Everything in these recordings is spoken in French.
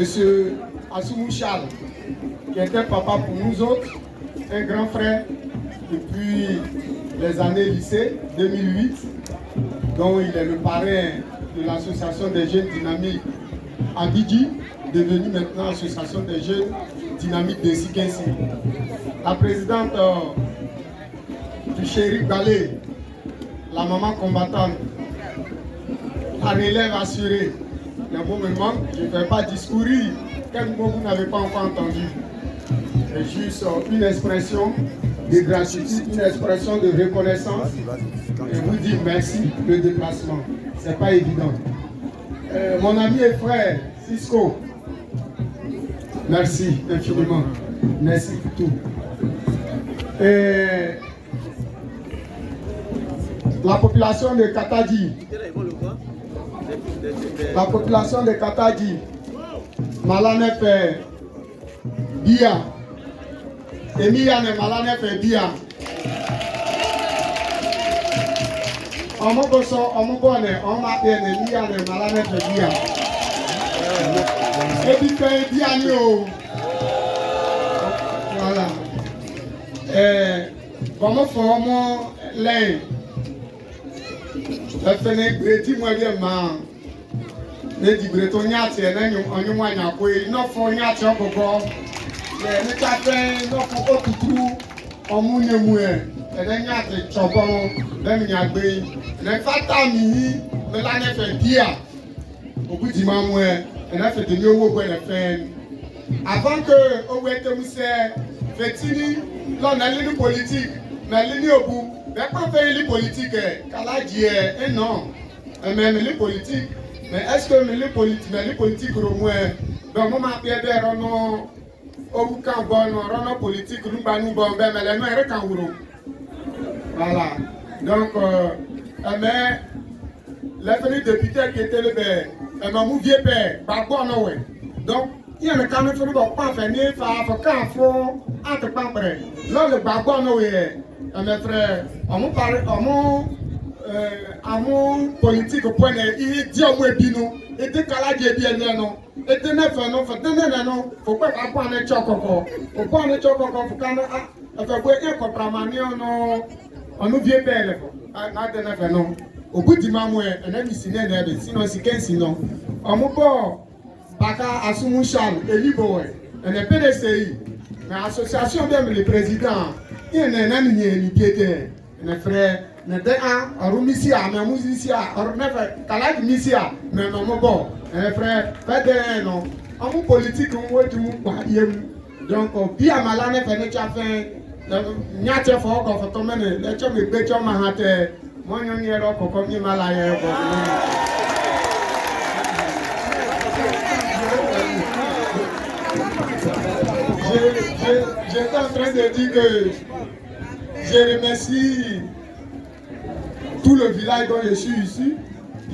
Monsieur Assoumou Charles, qui était papa pour nous autres, un grand frère depuis les années lycée, 2008, dont il est le parrain de l'association des jeunes dynamiques Abidji, devenue maintenant l'association des jeunes dynamiques de Sikensi. La présidente du Chéri Balé, la maman combattante, la relève assurée. Les mots me manquent, je ne vais pas discourir. Quel mot vous n'avez pas encore entendu? C'est juste une expression de gratitude, une expression de reconnaissance. Et vous dire merci le déplacement. Ce n'est pas évident. Mon ami et frère, Cisco, merci infiniment. Merci pour tout. Et la population de Katadji, Malanef Bia, Emiane Malanef Bia. On m'a bien Emiane Malanef Bia. Et puis Bia. Voilà. Comment faut-on les Greti moi bien ma le di Breton nyati na onyu mwanya ko no fo nyati ogogo le ni ta fe no fo otutu omunye mu e na nyati chobon le mi agbe le fata mi me la ne fe dia obuji ma mu e na fe de mi owo gbe le fe avant que owo ete mu se fetini lo na ligne politique na ligne obu mais pas faire les politiques, non. Mais les politiques, mais est-ce que les politiques au moins, dans le moment où non, au camp bon, politique, nous banons bon, mais les mains quand voilà. Donc, mais les députés qui étaient le père, mon vieux père, pas bon, non, donc. Il y a un canon sur le bord, pas fait ni faire, quand faut, entre pas près. Là, le bagon, non, mes frères, à mon politique au point de il dit au moins bino, et de calage bien non, et de neuf non, faut pas avoir un chococo, faut pas un chococo, faut qu'on a fait un compramani, on nous vient père, à de neuf non. Au bout du moment, on a mis sinon c'est 15 sinon. À mon bord, Baka Assoumou Charles, Eliboé, on est PDCI, mais l'association même le président. Il y a un ami qui est un frère, un Arumisia, un musicien, un Kalakmisia, mais non, bon, un frère, fait des noms. En mon politique, on voit tout le monde. Donc, bien malade, fait fait, n'y a pas fort qu'on fait tomber, les gens me bêtent, ma hâte, moi, on y est là, comme il m'a l'air. J'étais en train de dire que je remercie tout le village dont je suis ici.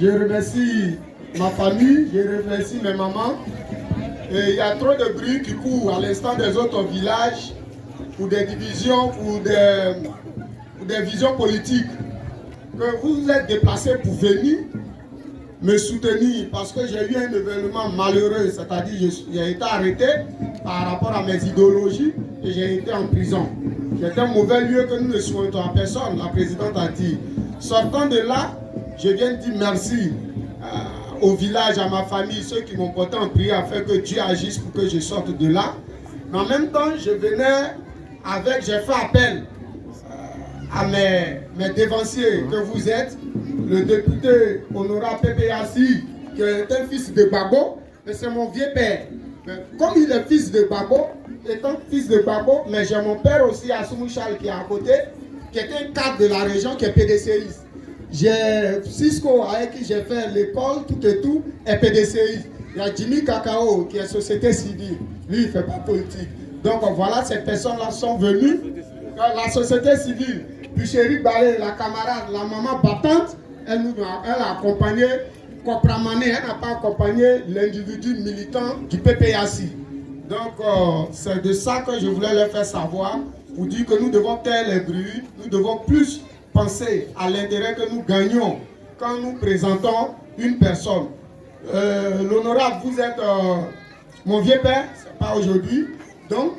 Je remercie ma famille, je remercie mes mamans. Et il y a trop de bruit qui court à l'instant des autres villages pour des divisions, pour des visions politiques. Que vous êtes déplacés pour venir me soutenir parce que j'ai eu un événement malheureux, c'est-à-dire j'ai été arrêté par rapport à mes idéologies et j'ai été en prison. C'est un mauvais lieu que nous ne souhaitons à personne, la présidente a dit. Sortant de là, je viens de dire merci au village, à ma famille, ceux qui m'ont porté en prière afin que Dieu agisse pour que je sorte de là. Mais en même temps, je venais avec, j'ai fait appel à mes dévanciers que vous êtes, le député honorable PPACI, qui est un fils de Babo, mais c'est mon vieux père. Mais comme il est fils de Babo, étant fils de Babo, mais j'ai mon père aussi, Assoumou Charles, qui est à côté, qui est un cadre de la région, qui est PDCI. J'ai Cisco, avec qui j'ai fait l'école, tout et tout, est PDCI. Il y a Jimmy Kakao, qui est société civile. Lui, il ne fait pas politique. Donc voilà, ces personnes-là sont venues. La société civile, puis Chéri Balé, la camarade, la maman battante, elle a accompagné Kopramane, elle n'a pas accompagné l'individu militant du PPACI. Donc c'est de ça que je voulais leur faire savoir, pour dire que nous devons taire les bruits, nous devons plus penser à l'intérêt que nous gagnons quand nous présentons une personne. L'honorable, vous êtes mon vieux père, c'est pas aujourd'hui. Donc,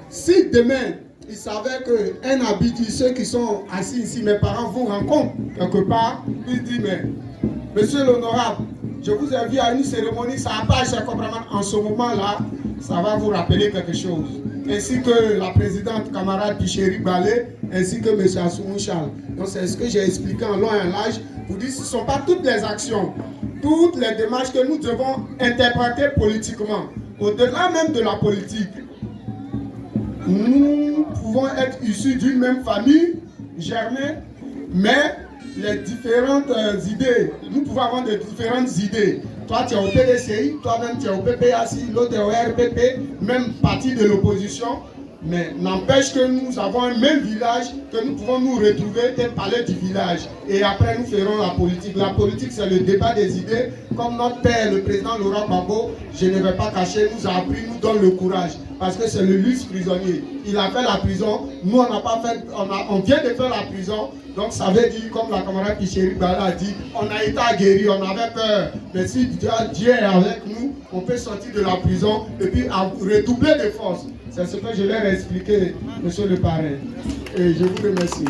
si demain, il savait qu'un habitué, ceux qui sont assis ici, mes parents vous rencontrent quelque part, ils disent, mais monsieur l'honorable, je vous ai vu à une cérémonie, ça n'a pas été complètement en ce moment-là, ça va vous rappeler quelque chose. Ainsi que la présidente camarade Picheri Balé, ainsi que M. Assoumou Charles. Donc c'est ce que j'ai expliqué en long et en large. Vous dites, ce ne sont pas toutes les actions, toutes les démarches que nous devons interpréter politiquement. Au-delà même de la politique, nous pouvons être issus d'une même famille, germée, mais les différentes idées, nous pouvons avoir de différentes idées. Toi, tu es au PDCI, toi-même, tu es au PPACI, l'autre est au RPP, même parti de l'opposition. Mais n'empêche que nous avons un même village, que nous pouvons nous retrouver et parler du village. Et après, nous ferons la politique. La politique, c'est le débat des idées. Comme notre père, le président Laurent Gbagbo, je ne vais pas cacher, nous a appris, nous donne le courage. Parce que c'est le luxe prisonnier. Il a fait la prison. Nous, on n'a pas fait, on vient de faire la prison. Donc, ça veut dire, comme la camarade Picheri Bala a dit, on a été aguerris, on avait peur. Mais si Dieu est avec nous, on peut sortir de la prison et puis redoubler de force. C'est ce que je leur ai expliqué, monsieur le parrain. Et je vous remercie.